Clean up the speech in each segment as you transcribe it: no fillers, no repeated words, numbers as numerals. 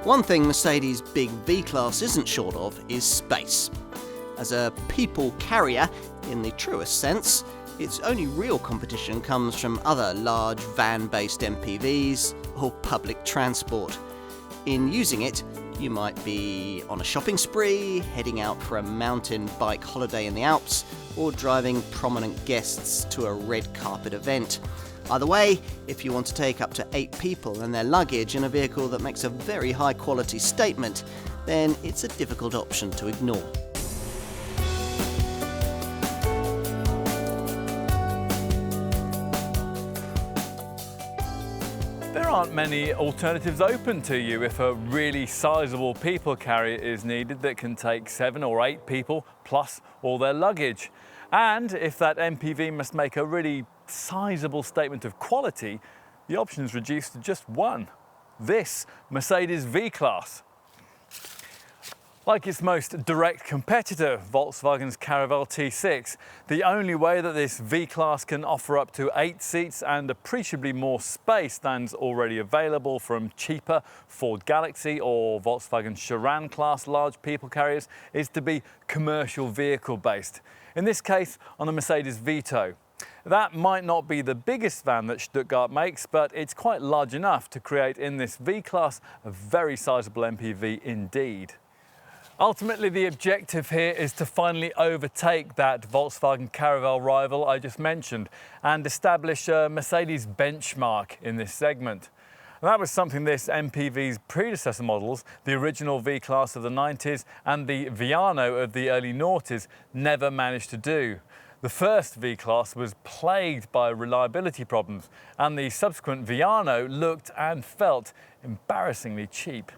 One thing Mercedes' big V-Class isn't short of is space. As a people carrier, in the truest sense, its only real competition comes from other large van-based MPVs or public transport. In using it, you might be on a shopping spree, heading out for a mountain bike holiday in the Alps, or driving prominent guests to a red carpet event. Either way, if you want to take up to 8 people and their luggage in a vehicle that makes a very high quality statement, then it's a difficult option to ignore. There aren't many alternatives open to you if a really sizable people carrier is needed that can take 7 or 8 people plus all their luggage. And if that MPV must make a really sizable statement of quality, the option is reduced to just one: this Mercedes V-Class. Like its most direct competitor, Volkswagen's Caravelle T6, the only way that this V-Class can offer up to 8 seats and appreciably more space than's already available from cheaper Ford Galaxy or Volkswagen Charan class large people carriers is to be commercial vehicle based. In this case, on the Mercedes Vito. That might not be the biggest van that Stuttgart makes, but it's quite large enough to create in this V-Class a very sizable MPV indeed. Ultimately, the objective here is to finally overtake that Volkswagen Caravelle rival I just mentioned and establish a Mercedes benchmark in this segment. And that was something this MPV's predecessor models, the original V-Class of the 90s and the Viano of the early noughties, never managed to do. The first V-Class was plagued by reliability problems, and the subsequent Viano looked and felt embarrassingly cheap.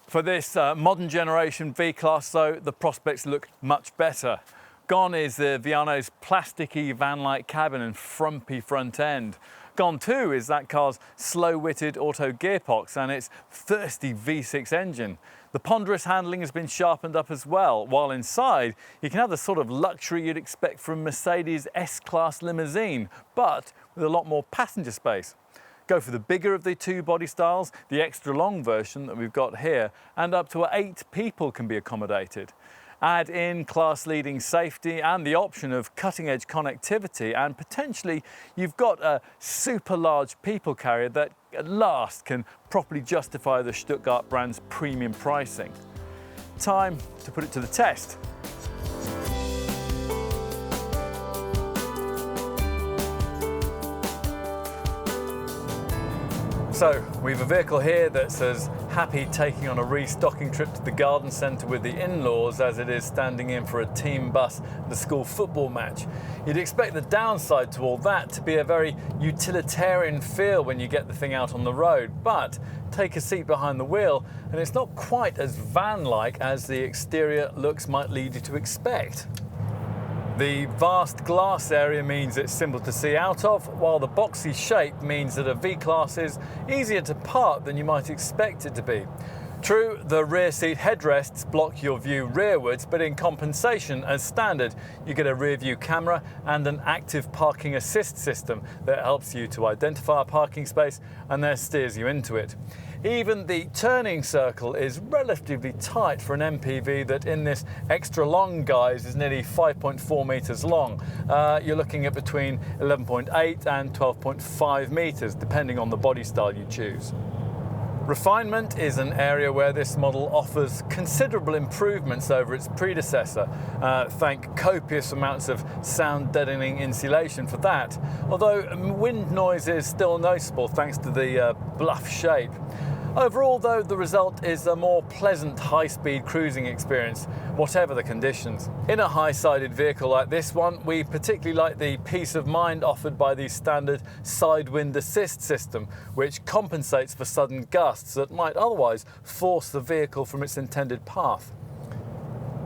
For this modern generation V-Class, though, the prospects look much better. Gone is the Viano's plasticky van-like cabin and frumpy front end. Gone too is that car's slow-witted auto gearbox and its thirsty V6 engine. The ponderous handling has been sharpened up as well, while inside you can have the sort of luxury you'd expect from Mercedes S-Class limousine, but with a lot more passenger space. Go for the bigger of the 2 body styles, the extra long version that we've got here, and up to 8 people can be accommodated. Add in class-leading safety and the option of cutting-edge connectivity, and potentially you've got a super large people carrier that at last can properly justify the Stuttgart brand's premium pricing. Time to put it to the test. So, we have a vehicle here that's as happy taking on a restocking trip to the garden centre with the in-laws as it is standing in for a team bus at a school football match. You'd expect the downside to all that to be a very utilitarian feel when you get the thing out on the road, but take a seat behind the wheel and it's not quite as van-like as the exterior looks might lead you to expect. The vast glass area means it's simple to see out of, while the boxy shape means that a V-Class is easier to park than you might expect it to be. True, the rear seat headrests block your view rearwards, but in compensation, as standard, you get a rear view camera and an active parking assist system that helps you to identify a parking space and then steers you into it. Even the turning circle is relatively tight for an MPV that in this extra long guise is nearly 5.4 metres long. You're looking at between 11.8 and 12.5 metres, depending on the body style you choose. Refinement is an area where this model offers considerable improvements over its predecessor. Thank copious amounts of sound deadening insulation for that, although wind noise is still noticeable thanks to the bluff shape. Overall, though, the result is a more pleasant high-speed cruising experience, whatever the conditions. In a high-sided vehicle like this one, we particularly like the peace of mind offered by the standard side wind assist system, which compensates for sudden gusts that might otherwise force the vehicle from its intended path.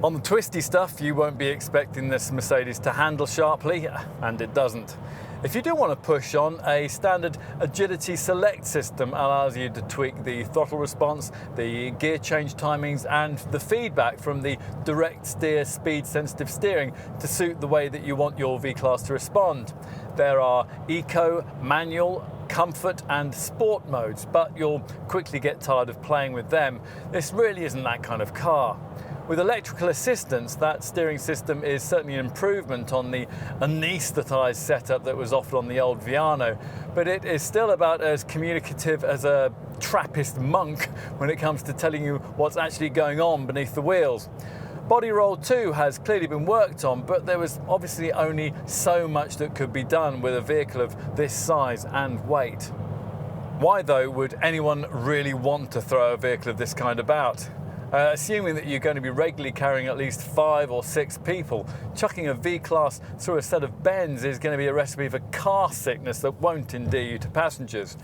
On the twisty stuff, you won't be expecting this Mercedes to handle sharply, and it doesn't. If you do want to push on, a standard agility select system allows you to tweak the throttle response, the gear change timings and the feedback from the direct steer speed sensitive steering to suit the way that you want your V-Class to respond. There are eco, manual, comfort and sport modes, but you'll quickly get tired of playing with them. This really isn't that kind of car. With electrical assistance, that steering system is certainly an improvement on the anaesthetised setup that was offered on the old Viano, but it is still about as communicative as a Trappist monk when it comes to telling you what's actually going on beneath the wheels. Body roll too has clearly been worked on, but there was obviously only so much that could be done with a vehicle of this size and weight. Why though would anyone really want to throw a vehicle of this kind about? Assuming that you're going to be regularly carrying at least 5 or 6 people, chucking a V-Class through a set of bends is going to be a recipe for car sickness that won't endear you to passengers.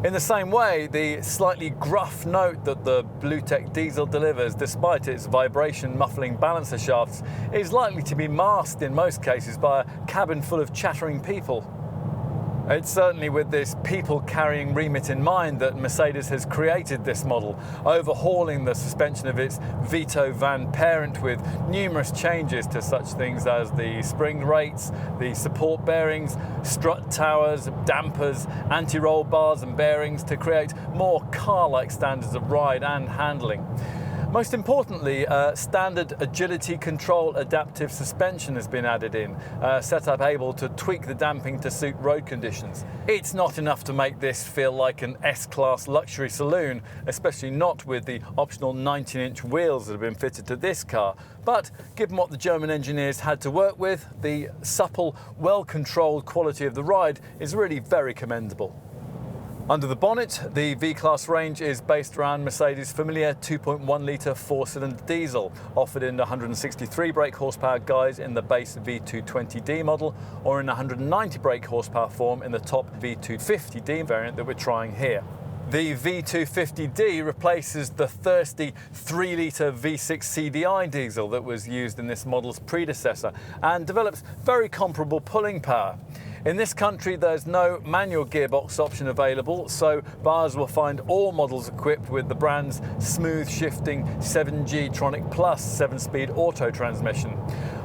In the same way, the slightly gruff note that the Bluetech diesel delivers, despite its vibration muffling balancer shafts, is likely to be masked in most cases by a cabin full of chattering people. It's certainly with this people-carrying remit in mind that Mercedes has created this model, overhauling the suspension of its Vito van parent with numerous changes to such things as the spring rates, the support bearings, strut towers, dampers, anti-roll bars and bearings to create more car-like standards of ride and handling. Most importantly, standard agility control adaptive suspension has been added in, set up able to tweak the damping to suit road conditions. It's not enough to make this feel like an S-Class luxury saloon, especially not with the optional 19-inch wheels that have been fitted to this car, but given what the German engineers had to work with, the supple, well-controlled quality of the ride is really very commendable. Under the bonnet, the V-Class range is based around Mercedes' familiar 2.1-litre 4-cylinder diesel, offered in 163 brake horsepower guise in the base V220D model, or in 190 brake horsepower form in the top V250D variant that we're trying here. The V250D replaces the thirsty 3-litre V6 CDI diesel that was used in this model's predecessor and develops very comparable pulling power. In this country, there's no manual gearbox option available, so buyers will find all models equipped with the brand's smooth shifting 7G Tronic Plus 7-speed auto transmission.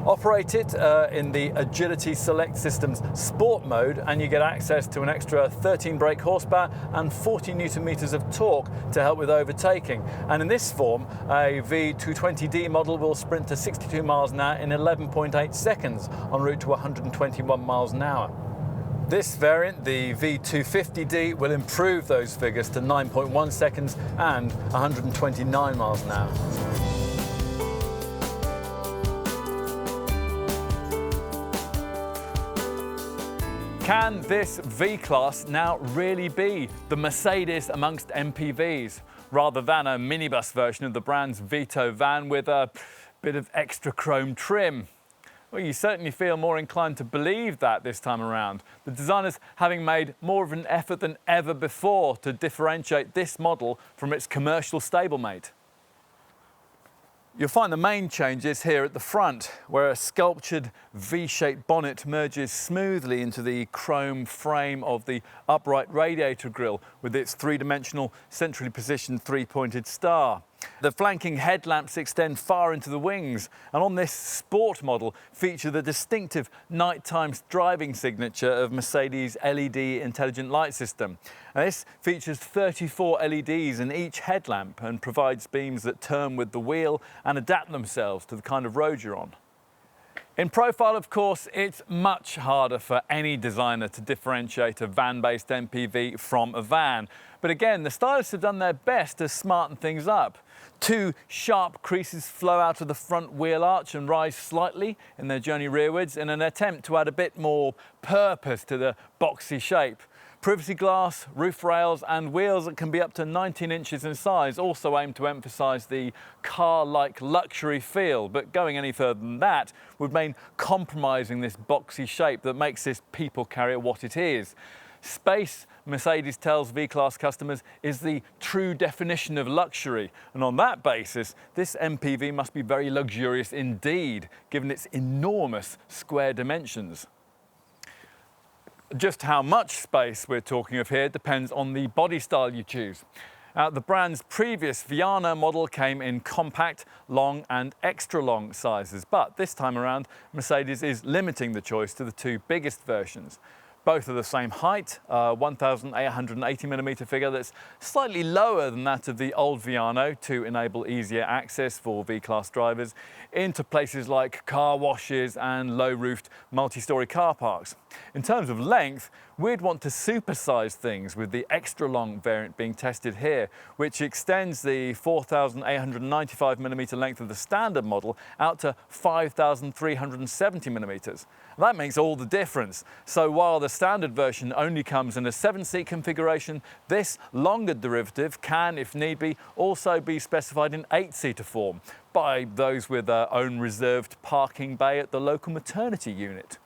Operate it in the Agility Select System's Sport mode and you get access to an extra 13 brake horsepower and 40 Newton meters of torque to help with overtaking. And in this form, a V220D model will sprint to 62 miles an hour in 11.8 seconds en route to 121 miles an hour. This variant, the V250D, will improve those figures to 9.1 seconds and 129 miles an hour. Can this V-Class now really be the Mercedes amongst MPVs, rather than a minibus version of the brand's Vito van with a bit of extra chrome trim? Well, you certainly feel more inclined to believe that this time around, the designers having made more of an effort than ever before to differentiate this model from its commercial stablemate. You'll find the main changes here at the front, where a sculptured V-shaped bonnet merges smoothly into the chrome frame of the upright radiator grille with its three-dimensional centrally positioned three-pointed star. The flanking headlamps extend far into the wings, and on this sport model feature the distinctive nighttime driving signature of Mercedes' LED intelligent light system. And this features 34 LEDs in each headlamp and provides beams that turn with the wheel and adapt themselves to the kind of road you're on. In profile, of course, it's much harder for any designer to differentiate a van-based MPV from a van. But again, the stylists have done their best to smarten things up. 2 sharp creases flow out of the front wheel arch and rise slightly in their journey rearwards in an attempt to add a bit more purpose to the boxy shape. Privacy glass, roof rails and wheels that can be up to 19 inches in size also aim to emphasise the car-like luxury feel, but going any further than that would mean compromising this boxy shape that makes this people carrier what it is. Space, Mercedes tells V-Class customers, is the true definition of luxury, and on that basis this MPV must be very luxurious indeed, given its enormous square dimensions. Just how much space we're talking of here depends on the body style you choose. The brand's previous Viano model came in compact, long and extra long sizes, but this time around Mercedes is limiting the choice to the 2 biggest versions. Both are the same height, 1,880mm figure that's slightly lower than that of the old Viano to enable easier access for V-Class drivers into places like car washes and low-roofed multi-storey car parks. In terms of length, we'd want to supersize things with the extra long variant being tested here, which extends the 4,895mm length of the standard model out to 5,370mm. That makes all the difference. So while the standard version only comes in a 7-seat configuration, this longer derivative can, if need be, also be specified in 8-seater form by those with their own reserved parking bay at the local maternity unit.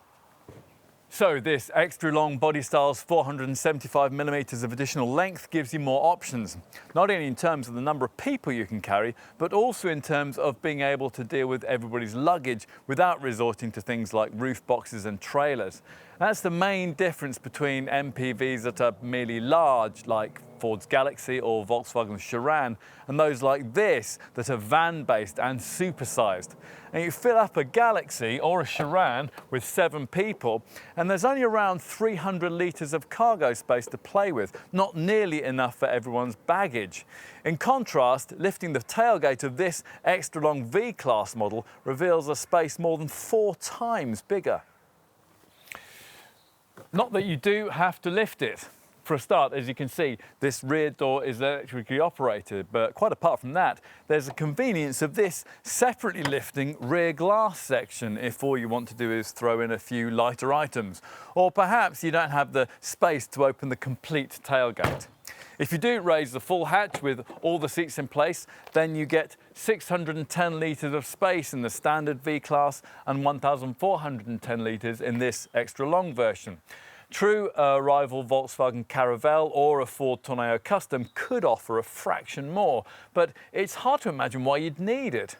So this extra long body style's 475mm of additional length gives you more options, not only in terms of the number of people you can carry, but also in terms of being able to deal with everybody's luggage without resorting to things like roof boxes and trailers. That's the main difference between MPVs that are merely large, like Ford's Galaxy or Volkswagen's Charan, and those like this that are van-based and supersized. And you fill up a Galaxy or a Charan with 7 people, and there's only around 300 litres of cargo space to play with, not nearly enough for everyone's baggage. In contrast, lifting the tailgate of this extra long V-Class model reveals a space more than 4 times bigger. Not that you do have to lift it. For a start, as you can see, this rear door is electrically operated, but quite apart from that, there's the convenience of this separately lifting rear glass section if all you want to do is throw in a few lighter items. Or perhaps you don't have the space to open the complete tailgate. If you do raise the full hatch with all the seats in place, then you get 610 litres of space in the standard V-Class and 1,410 litres in this extra long version. True, a rival Volkswagen Caravelle or a Ford Tourneo Custom could offer a fraction more, but it's hard to imagine why you'd need it.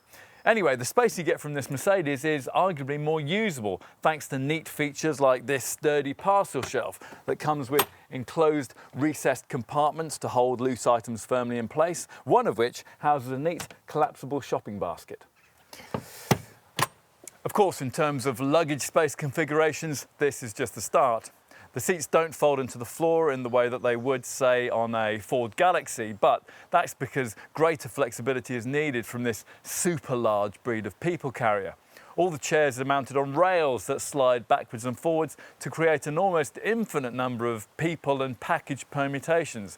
Anyway, the space you get from this Mercedes is arguably more usable, thanks to neat features like this sturdy parcel shelf that comes with enclosed recessed compartments to hold loose items firmly in place, one of which houses a neat collapsible shopping basket. Of course, in terms of luggage space configurations, this is just the start. The seats don't fold into the floor in the way that they would, say, on a Ford Galaxy, but that's because greater flexibility is needed from this super large breed of people carrier. All the chairs are mounted on rails that slide backwards and forwards to create an almost infinite number of people and package permutations.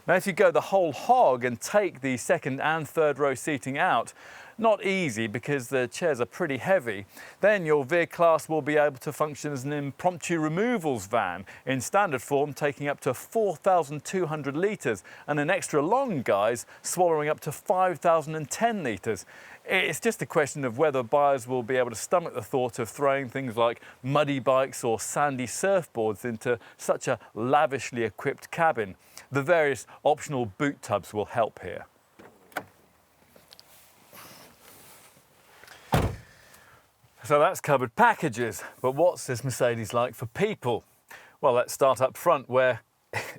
Now, if you go the whole hog and take the second and third row seating out, not easy because the chairs are pretty heavy, then your V-Class will be able to function as an impromptu removals van in standard form, taking up to 4,200 litres, and an extra long guise swallowing up to 5,010 litres. It's just a question of whether buyers will be able to stomach the thought of throwing things like muddy bikes or sandy surfboards into such a lavishly equipped cabin. The various optional boot tubs will help here. So that's covered packages, but what's this Mercedes like for people? Well, let's start up front where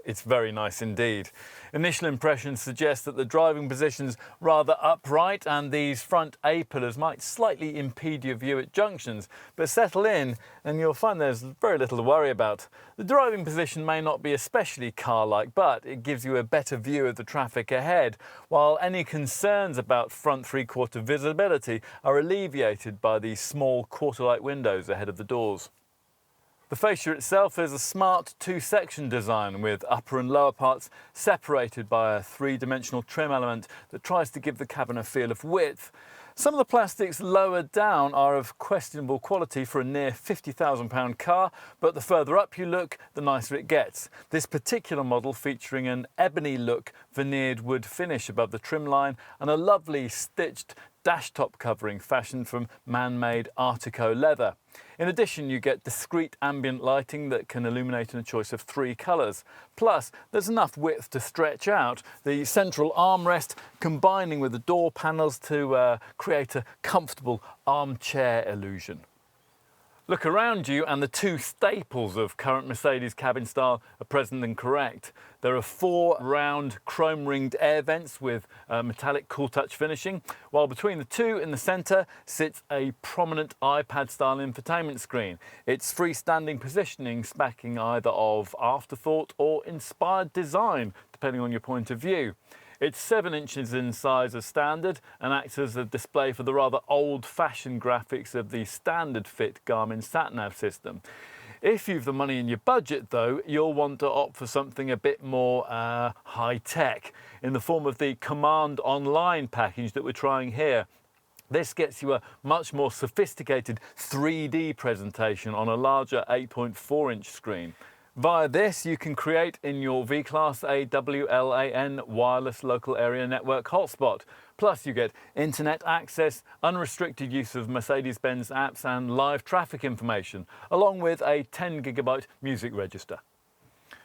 it's very nice indeed. Initial impressions suggest that the driving position's rather upright and these front A-pillars might slightly impede your view at junctions, but settle in and you'll find there's very little to worry about. The driving position may not be especially car-like, but it gives you a better view of the traffic ahead, while any concerns about front three-quarter visibility are alleviated by these small quarter-light windows ahead of the doors. The fascia itself is a smart 2-section design with upper and lower parts separated by a 3-dimensional trim element that tries to give the cabin a feel of width. Some of the plastics lower down are of questionable quality for a near £50,000 car, but the further up you look, the nicer it gets. This particular model featuring an ebony look veneered wood finish above the trim line and a lovely stitched dash top covering fashioned from man-made Artico leather. In addition, you get discrete ambient lighting that can illuminate in a choice of 3 colours. Plus, there's enough width to stretch out the central armrest, combining with the door panels to create a comfortable armchair illusion. Look around you and the two staples of current Mercedes cabin style are present and correct. There are 4 round chrome-ringed air vents with metallic cool touch finishing, while between the two in the centre sits a prominent iPad-style infotainment screen. Its freestanding positioning smacking either of afterthought or inspired design, depending on your point of view. It's 7 inches in size as standard and acts as a display for the rather old-fashioned graphics of the standard fit Garmin sat-nav system. If you've the money in your budget though, you'll want to opt for something a bit more high-tech in the form of the Command Online package that we're trying here. This gets you a much more sophisticated 3D presentation on a larger 8.4-inch screen. Via this, you can create in your V-Class a WLAN wireless local area network hotspot. Plus, you get internet access, unrestricted use of Mercedes-Benz apps and live traffic information, along with a 10GB music register.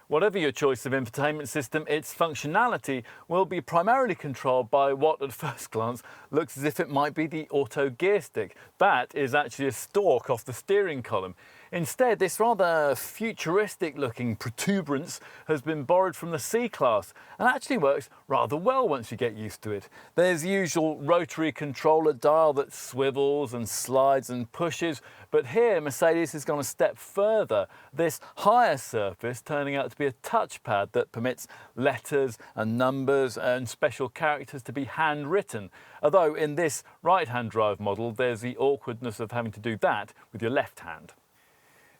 Whatever your choice of infotainment system, its functionality will be primarily controlled by what at first glance looks as if it might be the auto gear stick. That is actually a stalk off the steering column. Instead, this rather futuristic looking protuberance has been borrowed from the C-Class and actually works rather well once you get used to it. There's the usual rotary controller dial that swivels and slides and pushes, but here Mercedes has gone a step further, this higher surface turning out to be a touchpad that permits letters and numbers and special characters to be handwritten, although in this right-hand drive model there's the awkwardness of having to do that with your left hand.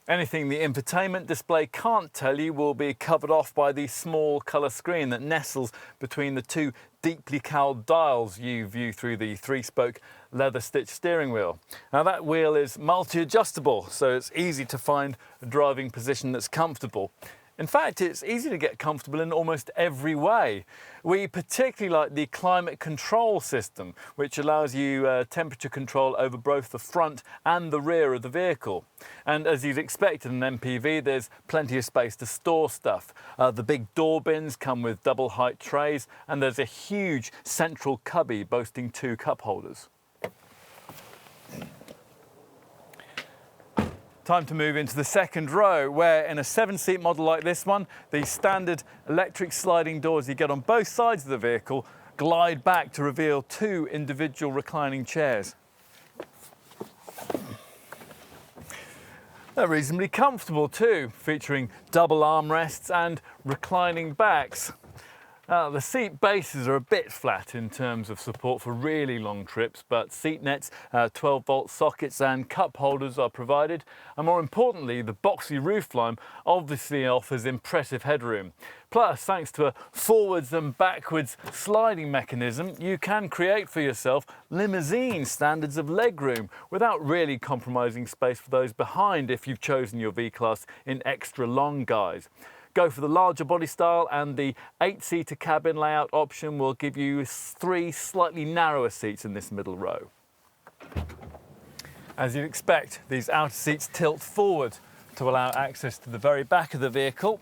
Anything the infotainment display can't tell you will be covered off by the small colour screen that nestles between the two deeply cowled dials you view through the 3-spoke leather-stitched steering wheel. Now that wheel is multi-adjustable, so it's easy to find a driving position that's comfortable. In fact, it's easy to get comfortable in almost every way. We particularly like the climate control system, which allows you temperature control over both the front and the rear of the vehicle. And as you'd expect in an MPV, there's plenty of space to store stuff. The big door bins come with double height trays, and there's a huge central cubby boasting 2 cup holders. Time to move into the second row, where in a 7-seat model like this one, the standard electric sliding doors you get on both sides of the vehicle glide back to reveal 2 individual reclining chairs. They're reasonably comfortable too, featuring double armrests and reclining backs. The seat bases are a bit flat in terms of support for really long trips, but seat nets, 12-volt sockets and cup holders are provided. And more importantly, the boxy roofline obviously offers impressive headroom. Plus, thanks to a forwards and backwards sliding mechanism, you can create for yourself limousine standards of legroom without really compromising space for those behind if you've chosen your V-Class in extra long guise. Go for the larger body style, and the 8-seater cabin layout option will give you 3 slightly narrower seats in this middle row. As you'd expect, these outer seats tilt forward to allow access to the very back of the vehicle,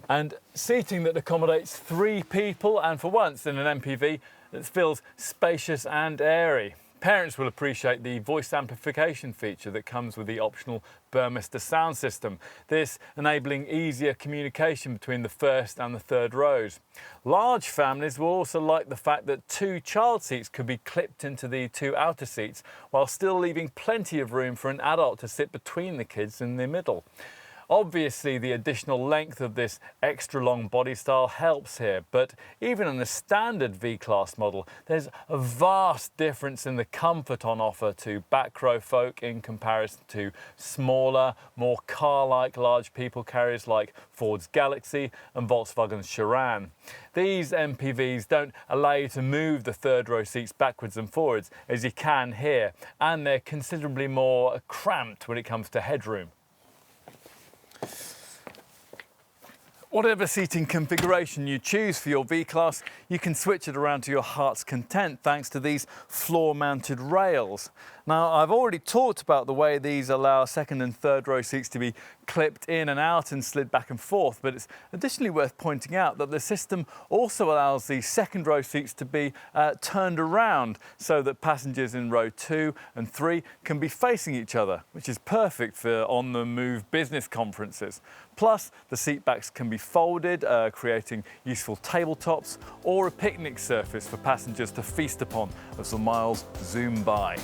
and seating that accommodates 3 people, and for once in an MPV that feels spacious and airy. Parents will appreciate the voice amplification feature that comes with the optional Burmester sound system, this enabling easier communication between the first and the third rows. Large families will also like the fact that 2 child seats could be clipped into the 2 outer seats, while still leaving plenty of room for an adult to sit between the kids in the middle. Obviously, the additional length of this extra long body style helps here, but even in a standard V-Class model, there's a vast difference in the comfort on offer to back row folk in comparison to smaller, more car-like large people carriers like Ford's Galaxy and Volkswagen's Charan. These MPVs don't allow you to move the third row seats backwards and forwards as you can here, and they're considerably more cramped when it comes to headroom. Whatever seating configuration you choose for your V-Class, you can switch it around to your heart's content thanks to these floor-mounted rails. Now, I've already talked about the way these allow second and third row seats to be clipped in and out and slid back and forth, but it's additionally worth pointing out that the system also allows the second row seats to be turned around so that passengers in row 2 and 3 can be facing each other, which is perfect for on-the-move business conferences. Plus, the seat backs can be folded, creating useful tabletops or a picnic surface for passengers to feast upon as the miles zoom by.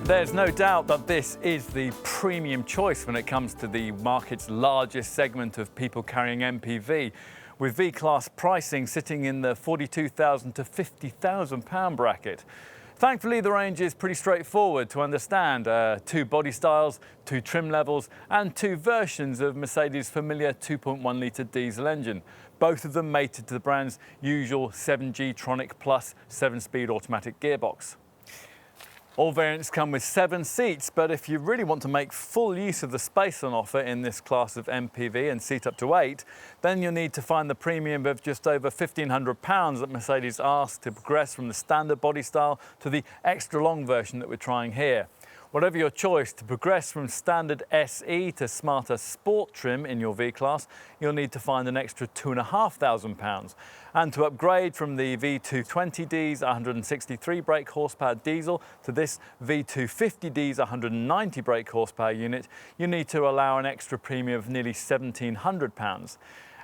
There's no doubt that this is the premium choice when it comes to the market's largest segment of people carrying MPV, with V-Class pricing sitting in the £42,000 to £50,000 bracket. Thankfully, the range is pretty straightforward to understand. 2 body styles, 2 trim levels, and 2 versions of Mercedes' familiar 2.1 litre diesel engine, both of them mated to the brand's usual 7G Tronic Plus 7-speed automatic gearbox. All variants come with 7 seats, but if you really want to make full use of the space on offer in this class of MPV and seat up to 8, then you'll need to find the premium of just over £1,500 that Mercedes asks to progress from the standard body style to the extra long version that we're trying here. Whatever your choice, to progress from standard SE to smarter sport trim in your V-Class, you'll need to find an extra £2,500. And to upgrade from the V220D's 163 brake horsepower diesel to this V250D's 190 brake horsepower unit, you need to allow an extra premium of nearly £1,700.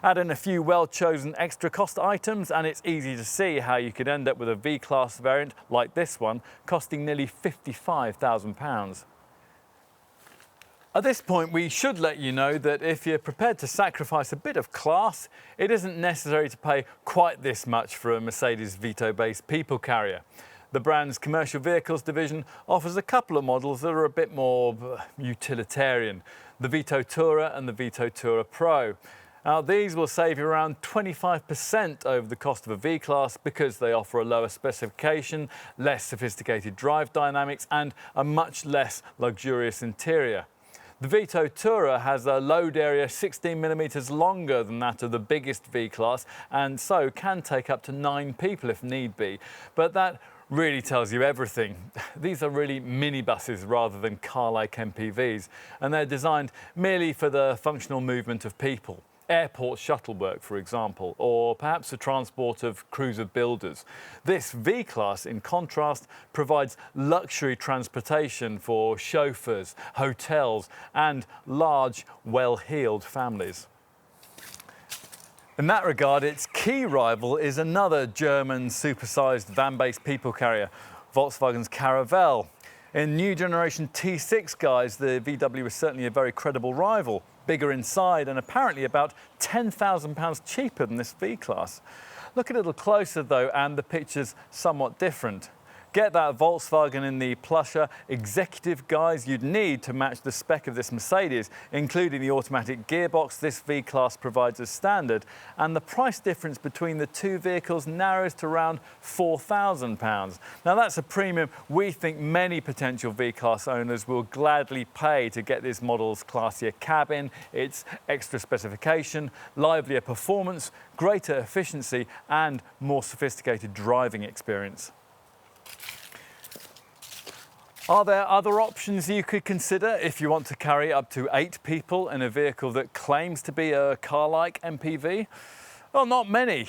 Add in a few well-chosen extra cost items and it's easy to see how you could end up with a V-Class variant like this one costing nearly £55,000. At this point, we should let you know that if you're prepared to sacrifice a bit of class, it isn't necessary to pay quite this much for a Mercedes Vito-based people carrier. The brand's commercial vehicles division offers a couple of models that are a bit more utilitarian, the Vito Tourer and the Vito Tourer Pro. Now, these will save you around 25% over the cost of a V-Class because they offer a lower specification, less sophisticated drive dynamics and a much less luxurious interior. The Vito Tourer has a load area 16mm longer than that of the biggest V-Class and so can take up to 9 people if need be. But that really tells you everything. These are really minibuses rather than car-like MPVs, and they're designed merely for the functional movement of people. Airport shuttle work, for example, or perhaps the transport of crews of builders. This V-Class, in contrast, provides luxury transportation for chauffeurs, hotels, and large, well-heeled families. In that regard, its key rival is another German supersized van-based people carrier, Volkswagen's Caravelle. In new generation T6 guise, the VW is certainly a very credible rival, bigger inside and apparently about £10,000 cheaper than this V-Class. Look a little closer though and the picture's somewhat different. Get that Volkswagen in the plusher executive guise you'd need to match the spec of this Mercedes, including the automatic gearbox this V-Class provides as standard, and the price difference between the two vehicles narrows to around £4,000. Now that's a premium we think many potential V-Class owners will gladly pay to get this model's classier cabin, its extra specification, livelier performance, greater efficiency and more sophisticated driving experience. Are there other options you could consider if you want to carry up to 8 people in a vehicle that claims to be a car-like MPV? Well, not many.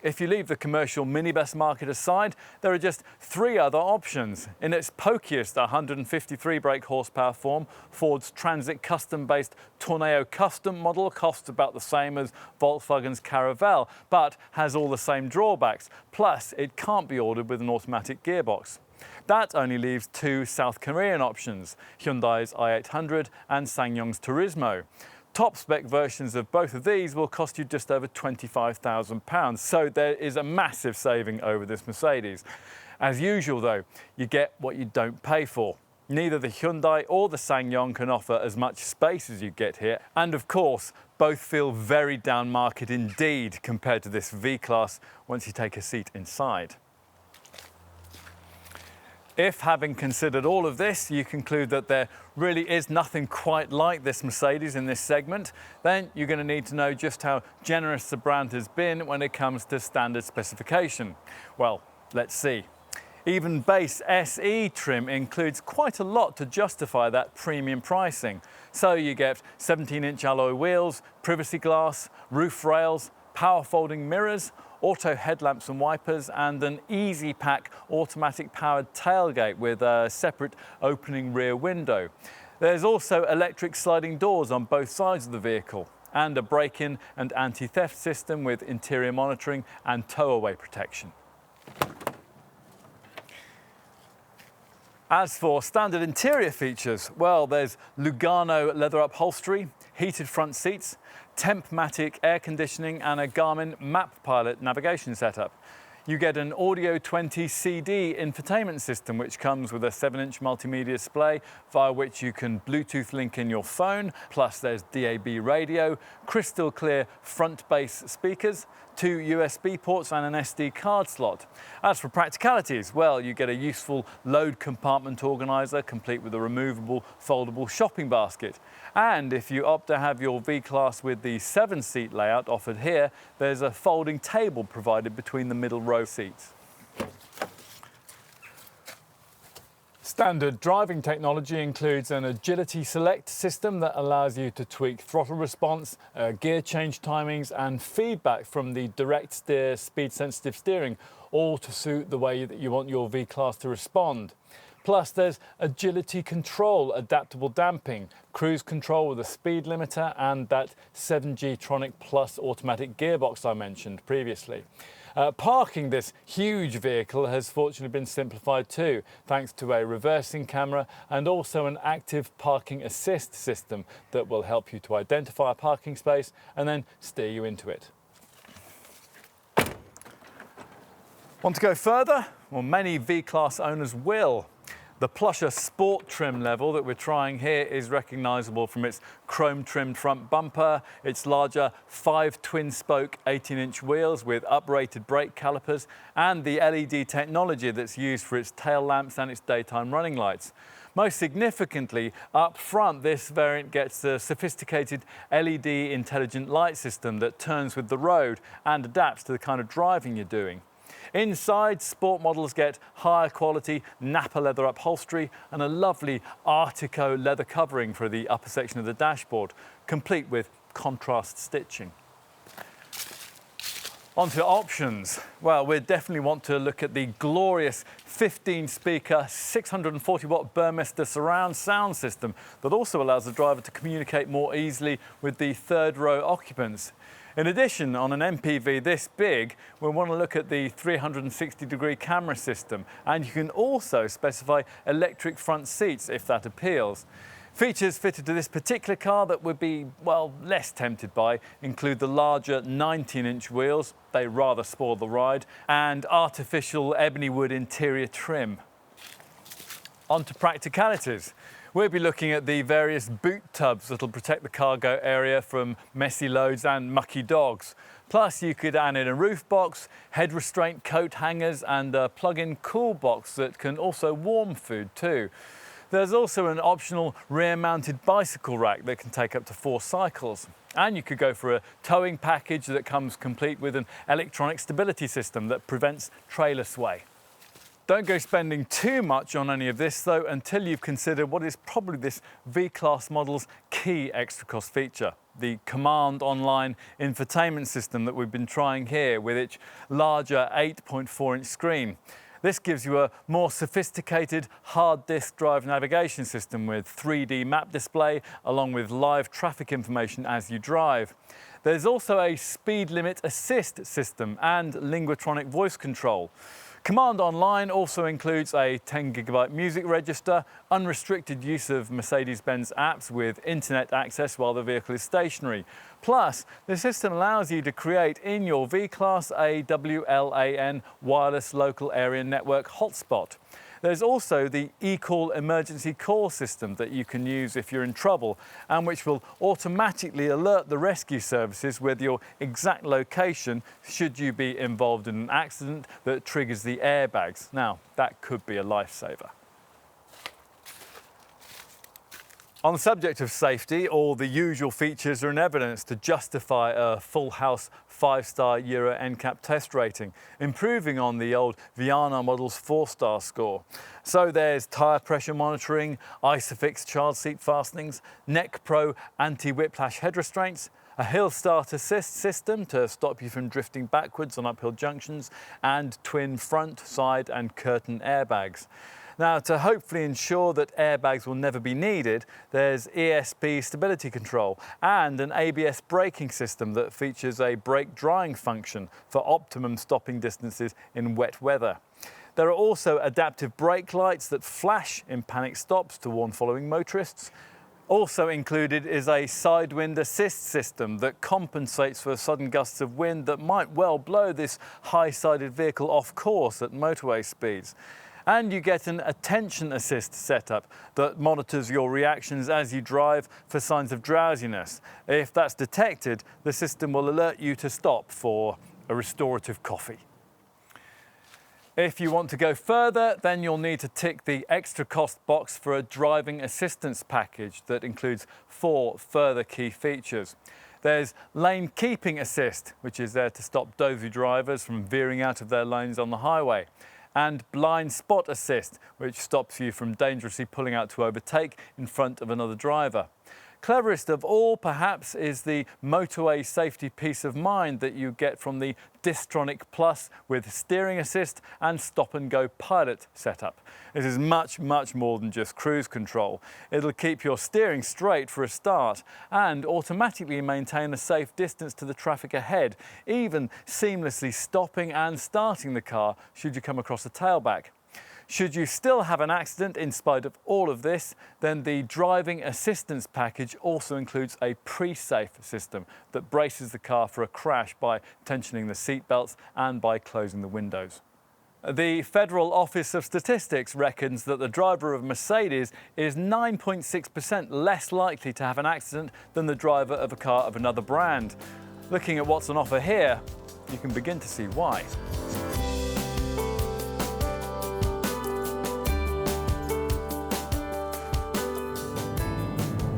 If you leave the commercial minibus market aside, there are just 3 other options. In its pokiest 153 brake horsepower form, Ford's Transit custom-based Tornado Custom model costs about the same as Volkswagen's Caravelle, but has all the same drawbacks. Plus, it can't be ordered with an automatic gearbox. That only leaves 2 South Korean options, Hyundai's i800 and SsangYong's Turismo. Top spec versions of both of these will cost you just over £25,000, so there is a massive saving over this Mercedes. As usual though, you get what you don't pay for. Neither the Hyundai or the SsangYong can offer as much space as you get here, and of course, both feel very down market indeed compared to this V-Class once you take a seat inside. If, having considered all of this, you conclude that there really is nothing quite like this Mercedes in this segment, then you're going to need to know just how generous the brand has been when it comes to standard specification. Well, let's see. Even base SE trim includes quite a lot to justify that premium pricing. So you get 17-inch alloy wheels, privacy glass, roof rails, power folding mirrors, auto headlamps and wipers, and an easy pack automatic powered tailgate with a separate opening rear window. There's also electric sliding doors on both sides of the vehicle and a break-in and anti-theft system with interior monitoring and tow-away protection. As for standard interior features, well, there's Lugano leather upholstery, heated front seats, Tempmatic air conditioning and a Garmin Map Pilot navigation setup. You get an Audio 20 CD infotainment system which comes with a 7-inch multimedia display via which you can Bluetooth link in your phone, plus there's DAB radio, crystal clear front bass speakers, 2 USB ports and an SD card slot. As for practicalities, well, you get a useful load compartment organiser complete with a removable foldable shopping basket. And if you opt to have your V-Class with the 7-seat layout offered here, there's a folding table provided between the middle row seats. Standard driving technology includes an agility select system that allows you to tweak throttle response, gear change timings and feedback from the direct steer speed sensitive steering, all to suit the way that you want your V-Class to respond. Plus there's agility control, adaptable damping, cruise control with a speed limiter and that 7G Tronic Plus automatic gearbox I mentioned previously. Parking this huge vehicle has fortunately been simplified too, thanks to a reversing camera and also an active parking assist system that will help you to identify a parking space and then steer you into it. Want to go further? Well, many V-Class owners will. The plusher sport trim level that we're trying here is recognisable from its chrome-trimmed front bumper, its larger 5 twin-spoke 18-inch wheels with uprated brake calipers, and the LED technology that's used for its tail lamps and its daytime running lights. Most significantly, up front, this variant gets a sophisticated LED intelligent light system that turns with the road and adapts to the kind of driving you're doing. Inside, sport models get higher quality Napa leather upholstery and a lovely Artico leather covering for the upper section of the dashboard, complete with contrast stitching. On to options. Well, we definitely want to look at the glorious 15-speaker, 640-watt Burmester surround sound system that also allows the driver to communicate more easily with the third-row occupants. In addition, on an MPV this big, we want to look at the 360-degree camera system, and you can also specify electric front seats if that appeals. Features fitted to this particular car that would be, well, less tempted by include the larger 19-inch wheels, they rather spoil the ride, and artificial ebony wood interior trim. On to practicalities. We'll be looking at the various boot tubs that'll protect the cargo area from messy loads and mucky dogs. Plus, you could add in a roof box, head restraint coat hangers, and a plug-in cool box that can also warm food too. There's also an optional rear-mounted bicycle rack that can take up to 4 cycles. And you could go for a towing package that comes complete with an electronic stability system that prevents trailer sway. Don't go spending too much on any of this though until you've considered what is probably this V-Class model's key extra cost feature, the Command Online infotainment system that we've been trying here with its larger 8.4-inch screen. This gives you a more sophisticated hard disk drive navigation system with 3D map display along with live traffic information as you drive. There's also a speed limit assist system and Linguatronic voice control. Command Online also includes a 10GB music register, unrestricted use of Mercedes-Benz apps with internet access while the vehicle is stationary, Plus, the system allows you to create in your V-Class a WLAN wireless local area network hotspot. There's also the eCall emergency call system that you can use if you're in trouble, and which will automatically alert the rescue services with your exact location should you be involved in an accident that triggers the airbags. Now, that could be a lifesaver. On the subject of safety, all the usual features are in evidence to justify a full house 5-star Euro NCAP test rating, improving on the old Viana model's 4-star score. So there's tyre pressure monitoring, ISOFIX child seat fastenings, Neck Pro anti-whiplash head restraints, a hill start assist system to stop you from drifting backwards on uphill junctions, and twin front, side and curtain airbags. Now, to hopefully ensure that airbags will never be needed, there's ESP stability control and an ABS braking system that features a brake drying function for optimum stopping distances in wet weather. There are also adaptive brake lights that flash in panic stops to warn following motorists. Also included is a side wind assist system that compensates for sudden gusts of wind that might well blow this high-sided vehicle off course at motorway speeds. And you get an attention assist setup that monitors your reactions as you drive for signs of drowsiness. If that's detected, the system will alert you to stop for a restorative coffee. If you want to go further, then you'll need to tick the extra cost box for a driving assistance package that includes 4 further key features. There's lane keeping assist, which is there to stop dozy drivers from veering out of their lanes on the highway, and blind spot assist, which stops you from dangerously pulling out to overtake in front of another driver. Cleverest of all, perhaps, is the motorway safety peace of mind that you get from the Distronic Plus with steering assist and stop-and-go pilot setup. This is much more than just cruise control. It'll keep your steering straight for a start and automatically maintain a safe distance to the traffic ahead, even seamlessly stopping and starting the car should you come across a tailback. Should you still have an accident in spite of all of this, then the driving assistance package also includes a pre-safe system that braces the car for a crash by tensioning the seat belts and by closing the windows. The Federal Office of Statistics reckons that the driver of Mercedes is 9.6% less likely to have an accident than the driver of a car of another brand. Looking at what's on offer here, you can begin to see why.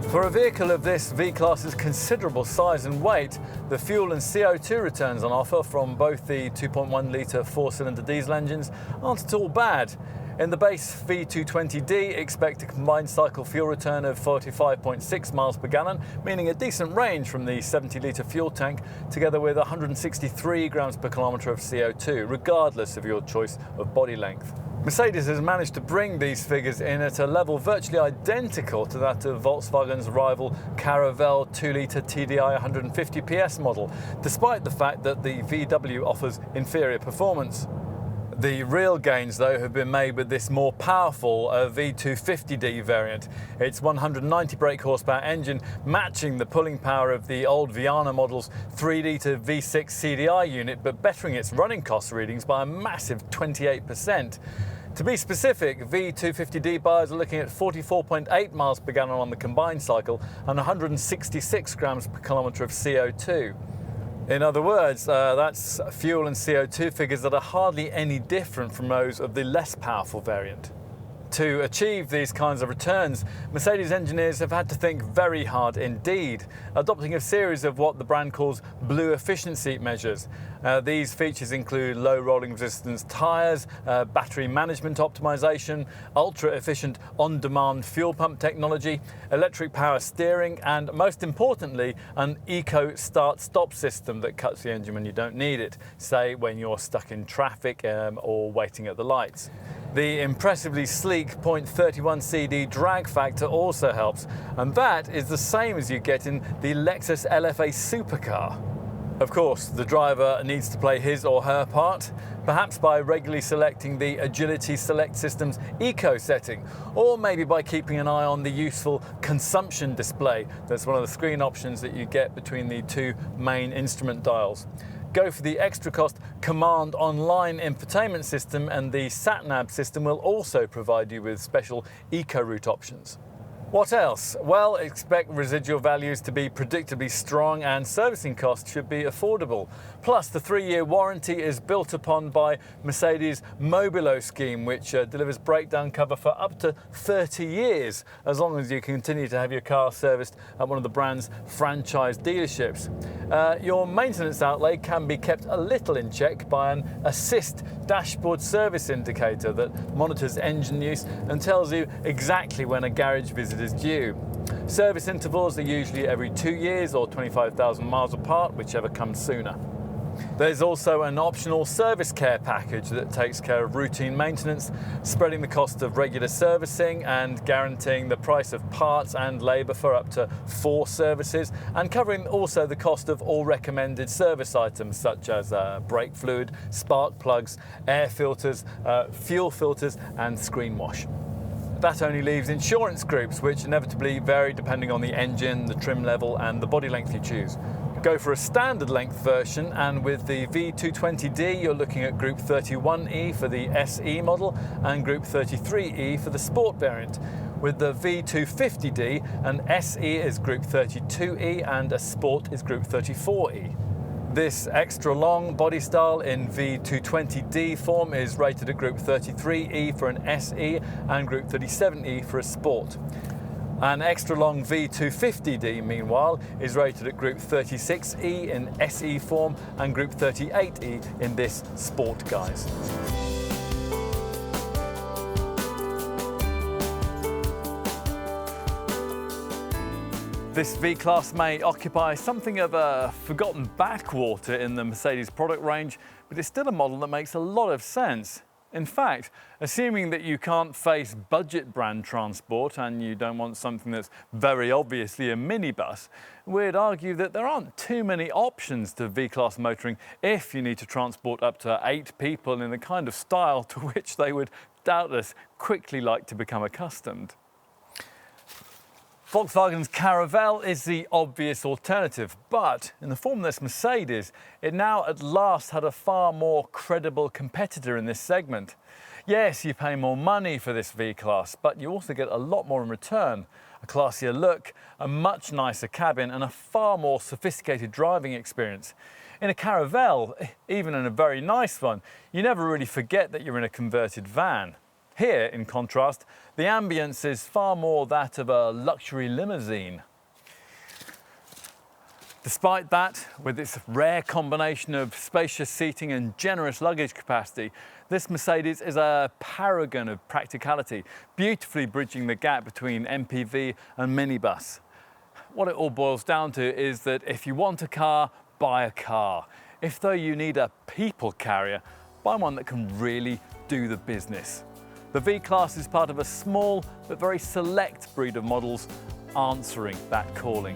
For a vehicle of this V-Class's considerable size and weight, the fuel and CO2 returns on offer from both the 2.1 litre 4-cylinder diesel engines aren't at all bad. In the base V220D, expect a combined cycle fuel return of 45.6 miles per gallon, meaning a decent range from the 70-litre fuel tank, together with 163 grams per kilometre of CO2, regardless of your choice of body length. Mercedes has managed to bring these figures in at a level virtually identical to that of Volkswagen's rival Caravelle 2-litre TDI 150 PS model, despite the fact that the VW offers inferior performance. The real gains, though, have been made with this more powerful V250D variant. Its 190 brake horsepower engine matching the pulling power of the old Viana model's 3-litre V6 CDI unit, but bettering its running cost readings by a massive 28%. To be specific, V250D buyers are looking at 44.8 miles per gallon on the combined cycle and 166 grams per kilometre of CO2. In other words, that's fuel and CO2 figures that are hardly any different from those of the less powerful variant. To achieve these kinds of returns, Mercedes engineers have had to think very hard indeed, adopting a series of what the brand calls blue efficiency measures. These features include low rolling resistance tyres, battery management optimization, ultra-efficient on-demand fuel pump technology, electric power steering, and most importantly, an eco start-stop system that cuts the engine when you don't need it, say when you're stuck in traffic or waiting at the lights. The impressively sleek 0.31 CD drag factor also helps, and that is the same as you get in the Lexus LFA supercar. Of course, the driver needs to play his or her part, perhaps by regularly selecting the Agility Select System's Eco setting, or maybe by keeping an eye on the useful consumption display. That's one of the screen options that you get between the two main instrument dials. Go for the extra cost Command Online infotainment system, and the sat-nav system will also provide you with special eco route options. What else? Well, expect residual values to be predictably strong and servicing costs should be affordable. Plus, the 3-year warranty is built upon by Mercedes' Mobilo scheme, which delivers breakdown cover for up to 30 years, as long as you continue to have your car serviced at one of the brand's franchise dealerships. Your maintenance outlay can be kept a little in check by an assist dashboard service indicator that monitors engine use and tells you exactly when a garage visit is due. Service intervals are usually every 2 years or 25,000 miles apart, whichever comes sooner. There's also an optional service care package that takes care of routine maintenance, spreading the cost of regular servicing and guaranteeing the price of parts and labour for up to 4 services, and covering also the cost of all recommended service items such as brake fluid, spark plugs, air filters, fuel filters and screen wash. That only leaves insurance groups, which inevitably vary depending on the engine, the trim level and the body length you choose. Go for a standard length version, and with the V220D you're looking at Group 31E for the SE model and Group 33E for the Sport variant. With the V250D, an SE is Group 32E and a Sport is Group 34E. This extra long body style in V220D form is rated at Group 33E for an SE and Group 37E for a Sport. An extra long V250D, meanwhile, is rated at Group 36E in SE form and Group 38E in this Sport guise. This V-Class may occupy something of a forgotten backwater in the Mercedes product range, but it's still a model that makes a lot of sense. In fact, assuming that you can't face budget brand transport and you don't want something that's very obviously a minibus, we'd argue that there aren't too many options to V-Class motoring if you need to transport up to 8 people in the kind of style to which they would doubtless quickly like to become accustomed. Volkswagen's Caravelle is the obvious alternative, but in the formless Mercedes, it now at last had a far more credible competitor in this segment. Yes, you pay more money for this V-Class, but you also get a lot more in return. A classier look, a much nicer cabin, and a far more sophisticated driving experience. In a Caravelle, even in a very nice one, you never really forget that you're in a converted van. Here, in contrast, the ambience is far more that of a luxury limousine. Despite that, with its rare combination of spacious seating and generous luggage capacity, this Mercedes is a paragon of practicality, beautifully bridging the gap between MPV and minibus. What it all boils down to is that if you want a car, buy a car. If though you need a people carrier, buy one that can really do the business. The V-Class is part of a small but very select breed of models answering that calling.